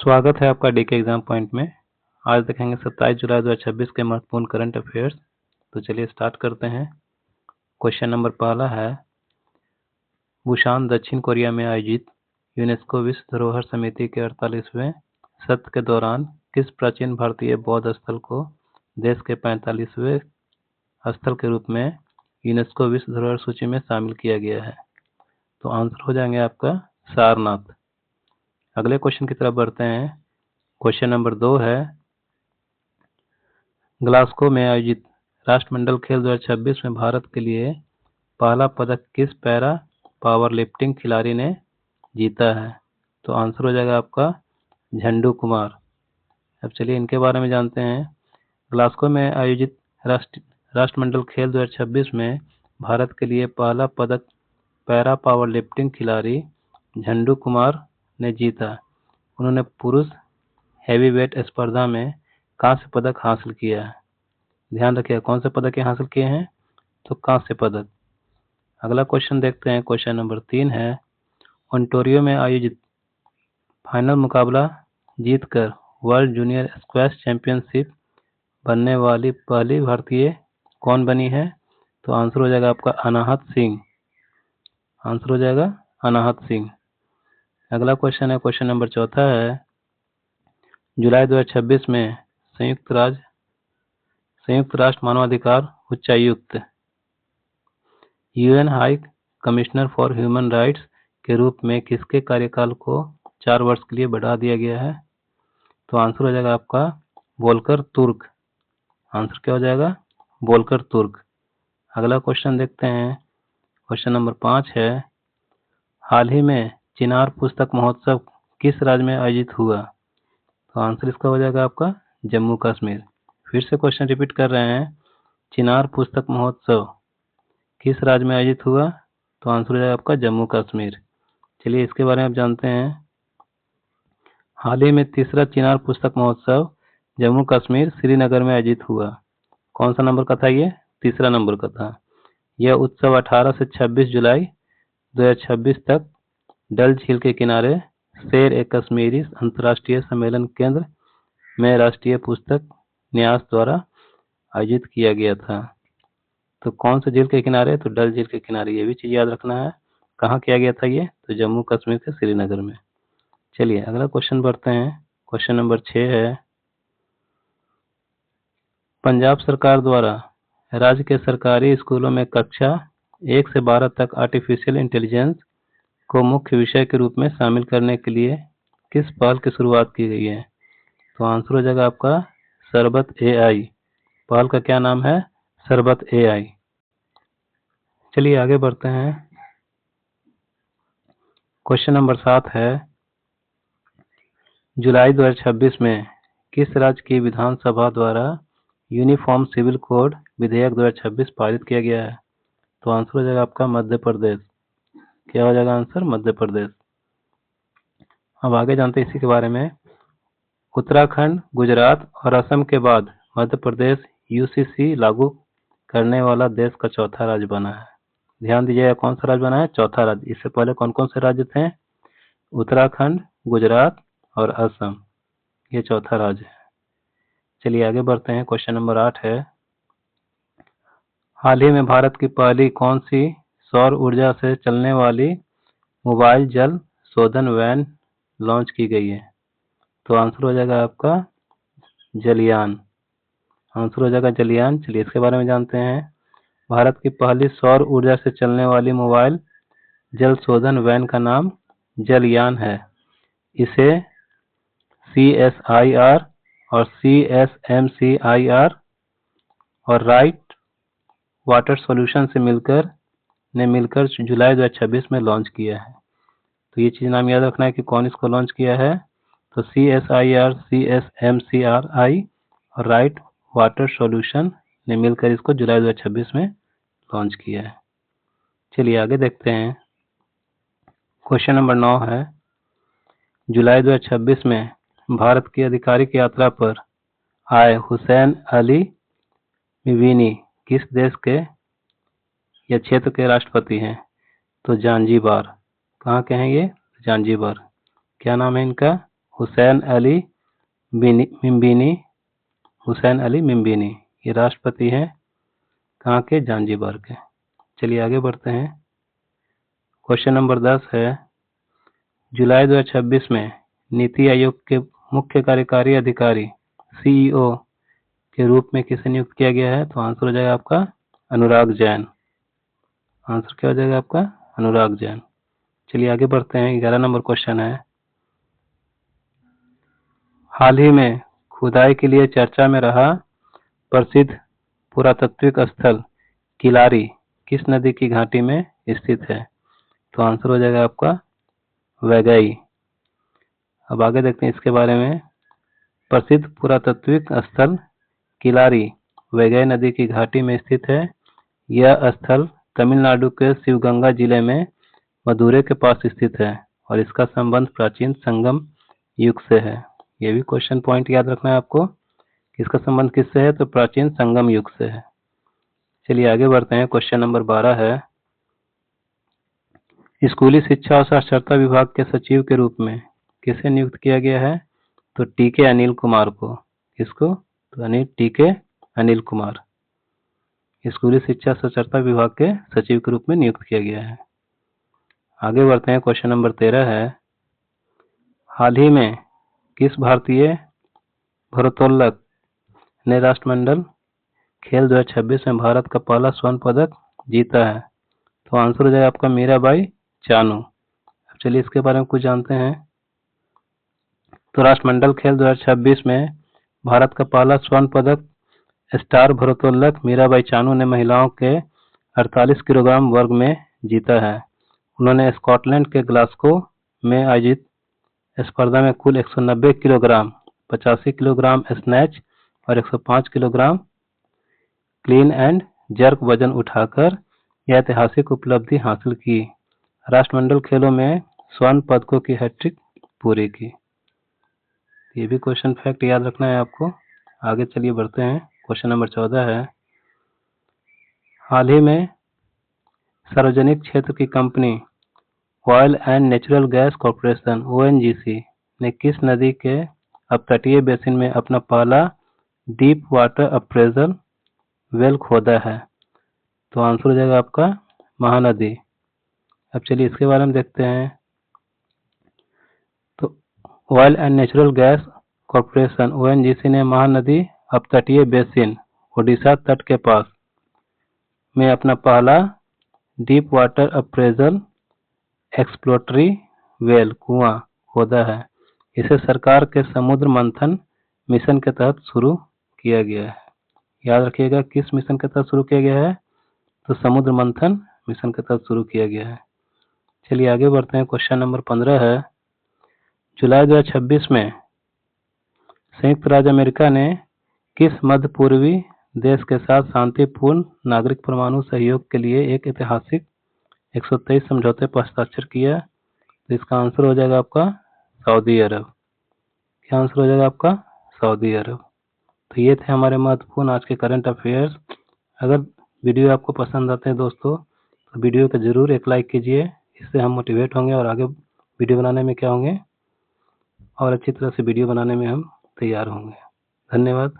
स्वागत है आपका डीके एग्जाम पॉइंट में। आज देखेंगे 27 जुलाई 2026 के महत्वपूर्ण करंट अफेयर्स। तो चलिए स्टार्ट करते हैं। क्वेश्चन नंबर पहला है, बुसान दक्षिण कोरिया में आयोजित यूनेस्को विश्व धरोहर समिति के 48वें सत्र के दौरान किस प्राचीन भारतीय बौद्ध स्थल को देश के 45वें स्थल के रूप में यूनेस्को विश्व धरोहर सूची में शामिल किया गया है? तो आंसर हो जाएंगे आपका सारनाथ। अगले क्वेश्चन की तरफ बढ़ते हैं। क्वेश्चन नंबर 2 है, ग्लासगो में आयोजित राष्ट्रमंडल खेल 2026 में भारत के लिए पहला पदक किस पैरा पावर लिफ्टिंग खिलाड़ी ने जीता है? तो आंसर हो जाएगा आपका झंडू कुमार। अब चलिए इनके बारे में जानते हैं। ग्लासगो में आयोजित राष्ट्रमंडल खेल 2026 में भारत के लिए पहला पदक पैरा पावर लिफ्टिंग खिलाड़ी झंडू कुमार ने जीता। उन्होंने पुरुष हैवीवेट स्पर्धा में कांस्य पदक हासिल किया है। ध्यान रखिएगा कौन से पदक हासिल किए हैं, तो कांस्य पदक। अगला क्वेश्चन देखते हैं। क्वेश्चन नंबर 3 है, ओंटारियो में आयोजित फाइनल मुकाबला जीतकर वर्ल्ड जूनियर स्क्वैश चैंपियनशिप बनने वाली पहली भारतीय कौन बनी है? तो आंसर हो जाएगा आपका अनाहत सिंह। आंसर हो जाएगा अनाहत सिंह। अगला क्वेश्चन है, क्वेश्चन नंबर 4 है, जुलाई 2026 में संयुक्त राष्ट्र मानवाधिकार उच्चायुक्त UN high commissioner for human rights के रूप में किसके कार्यकाल को 4 वर्ष के लिए बढ़ा दिया गया है? तो आंसर हो जाएगा आपका वोल्कर तुर्क। आंसर क्या हो जाएगा? वोल्कर तुर्क। अगला क्वेश्चन देखते हैं। क्वेश्चन नंबर 5 है, हाल ही में चिनार पुस्तक महोत्सव किस राज्य में आयोजित हुआ? तो आंसर इसका हो जाएगा आपका जम्मू कश्मीर। फिर से क्वेश्चन रिपीट कर रहे हैं, चिनार पुस्तक महोत्सव किस राज्य में आयोजित हुआ? तो आंसर हो जाएगा आपका जम्मू कश्मीर। चलिए इसके बारे में आप जानते हैं। हाल ही में तीसरा चिनार पुस्तक महोत्सव जम्मू कश्मीर श्रीनगर में आयोजित हुआ। कौन सा नंबर का था ये? तीसरा नंबर का था। यह उत्सव 18 से 26 जुलाई 2026 तक डल झील के किनारे शेर ए कश्मीरी अंतर्राष्ट्रीय सम्मेलन केंद्र में राष्ट्रीय पुस्तक न्यास द्वारा आयोजित किया गया था। तो कौन से झील के किनारे? तो डल झील के किनारे। ये भी चीज याद रखना है। कहाँ किया गया था ये? तो जम्मू कश्मीर के श्रीनगर में। चलिए अगला क्वेश्चन बढ़ते हैं। क्वेश्चन नंबर 6 है, पंजाब सरकार द्वारा राज्य के सरकारी स्कूलों में कक्षा 1 से 12 तक आर्टिफिशियल इंटेलिजेंस को मुख्य विषय के रूप में शामिल करने के लिए किस पहल की शुरुआत की गई है? तो आंसर हो जाएगा आपका सरबत AI। पहल का क्या नाम है? सरबत AI। चलिए आगे बढ़ते हैं। क्वेश्चन नंबर 7 है, जुलाई 2026 में किस राज्य की विधानसभा द्वारा यूनिफॉर्म सिविल कोड विधेयक 2026 पारित किया गया है? तो आंसर हो जाएगा आपका मध्य प्रदेश। क्या हो जाएगा आंसर? मध्य प्रदेश। अब आगे जानते हैं इसी के बारे में। उत्तराखंड, गुजरात और असम के बाद मध्य प्रदेश UCC लागू करने वाला देश का चौथा राज्य बना है। ध्यान दीजिएगा कौन सा राज्य बना है? चौथा राज्य। इससे पहले कौन कौन से राज्य थे? उत्तराखंड, गुजरात और असम। ये चौथा राज्य है। चलिए आगे बढ़ते हैं। क्वेश्चन नंबर 8 है, हाल ही में भारत की पहली कौन सी सौर ऊर्जा से चलने वाली मोबाइल जल शोधन वैन लॉन्च की गई है? तो आंसर हो जाएगा आपका जलयान। आंसर हो जाएगा जलयान। चलिए इसके बारे में जानते हैं। भारत की पहली सौर ऊर्जा से चलने वाली मोबाइल जल शोधन वैन का नाम जलयान है। इसे CSIR और CSMCIR और राइट वाटर सॉल्यूशन से मिलकर जुलाई 2026 में लॉन्च किया है। तो ये चीज नाम याद रखना है कि कौन इसको लॉन्च किया है। तो CSIR, CSMCRI और राइट वाटर सॉल्यूशन ने मिलकर इसको जुलाई 2026 में लॉन्च किया है। चलिए आगे देखते हैं। क्वेश्चन नंबर 9 है, जुलाई 2026 में भारत की आधिकारिक यात्रा पर आए हुसैन अली मिवीनी किस देश के या क्षेत्र के राष्ट्रपति हैं? तो जांजीबार। कहाँ के हैं ये? जांजीबार। क्या नाम है इनका? हुसैन अली मिम्बिनी, हुसैन अली मिम्बिनी ये राष्ट्रपति हैं कहाँ के? जांजिबार के। चलिए आगे बढ़ते हैं। क्वेश्चन नंबर 10 है, जुलाई 2026 में नीति आयोग के मुख्य कार्यकारी अधिकारी सीईओ के रूप में किसे नियुक्त किया गया है? तो आंसर हो जाएगा आपका अनुराग जैन। आंसर क्या हो जाएगा आपका? अनुराग जैन। चलिए आगे बढ़ते हैं। 11 नंबर क्वेश्चन है, हाल ही में खुदाई के लिए चर्चा में रहा प्रसिद्ध पुरातात्विक स्थल किलारी किस नदी की घाटी में स्थित है? तो आंसर हो जाएगा आपका वैगई। अब आगे देखते हैं इसके बारे में। प्रसिद्ध पुरातात्विक स्थल किलारी वैगई नदी की घाटी में स्थित है। यह स्थल तमिलनाडु के शिवगंगा जिले में मदुरै के पास स्थित है और इसका संबंध प्राचीन संगम युग से है। यह भी क्वेश्चन पॉइंट याद रखना है आपको। इसका संबंध किससे है? तो प्राचीन संगम युग से है। चलिए आगे बढ़ते हैं। क्वेश्चन नंबर 12 है, स्कूली शिक्षा और साक्षरता विभाग के सचिव के रूप में किसे नियुक्त किया गया है? तो टीके अनिल कुमार को। किसको? तो टीके अनिल कुमार स्कूली शिक्षा साक्षरता विभाग के सचिव के रूप में नियुक्त किया गया है। आगे बढ़ते हैं। क्वेश्चन नंबर 13 है, हाल ही में किस भारतीय भारोत्तोलक ने राष्ट्रमंडल खेल 2026 में भारत का पहला स्वर्ण पदक जीता है? तो आंसर हो जाएगा आपका मीराबाई चानू। अब चलिए इसके बारे में कुछ जानते हैं। तो राष्ट्रमंडल खेल 2026 में भारत का पहला स्वर्ण पदक स्टार भारोत्तोलक मीराबाई चानू ने महिलाओं के 48 किलोग्राम वर्ग में जीता है। उन्होंने स्कॉटलैंड के ग्लासगो में आयोजित स्पर्धा में कुल 190 किलोग्राम, 85 किलोग्राम स्नैच और 105 किलोग्राम क्लीन एंड जर्क वजन उठाकर यह ऐतिहासिक उपलब्धि हासिल की। राष्ट्रमंडल खेलों में स्वर्ण पदकों की हैट्रिक पूरी की। ये भी क्वेश्चन फैक्ट याद रखना है आपको। आगे चलिए बढ़ते हैं। क्वेश्चन नंबर 14 है, हाल ही में सार्वजनिक क्षेत्र की company oil and natural gas corporation ONGC ने किस नदी के अपतटीय बेसिन में अपना पहला डीप वाटर अप्रेजल वेल खोदा है? तो आंसर हो जाएगा आपका महानदी। अब चलिए इसके बारे में देखते हैं। तो oil and natural gas corporation ONGC ने महानदी अपतटीय बेसिन ओडिशा तट के पास में अपना पहला deep water appraisal exploratory well कुआं खोदा है। इसे सरकार के समुद्र मंथन मिशन के तहत शुरू किया गया है। याद रखिएगा किस मिशन के तहत शुरू किया गया है? तो समुद्र मंथन मिशन के तहत शुरू किया गया है। चलिए आगे बढ़ते हैं। क्वेश्चन नंबर 15 है, जुलाई 2026 में संयुक्त राज्य अमेरिका ने किस मध्य पूर्वी देश के साथ शांतिपूर्ण नागरिक परमाणु सहयोग के लिए एक ऐतिहासिक 123 समझौते पर हस्ताक्षर किया? तो इसका आंसर हो जाएगा आपका सऊदी अरब। क्या आंसर हो जाएगा आपका? सऊदी अरब। तो ये थे हमारे महत्वपूर्ण आज के करंट अफेयर्स। अगर वीडियो आपको पसंद आते हैं दोस्तों तो वीडियो को जरूर एक लाइक कीजिए। इससे हम मोटिवेट होंगे और आगे वीडियो बनाने में क्या होंगे और अच्छी तरह से वीडियो बनाने में हम तैयार होंगे। धन्यवाद।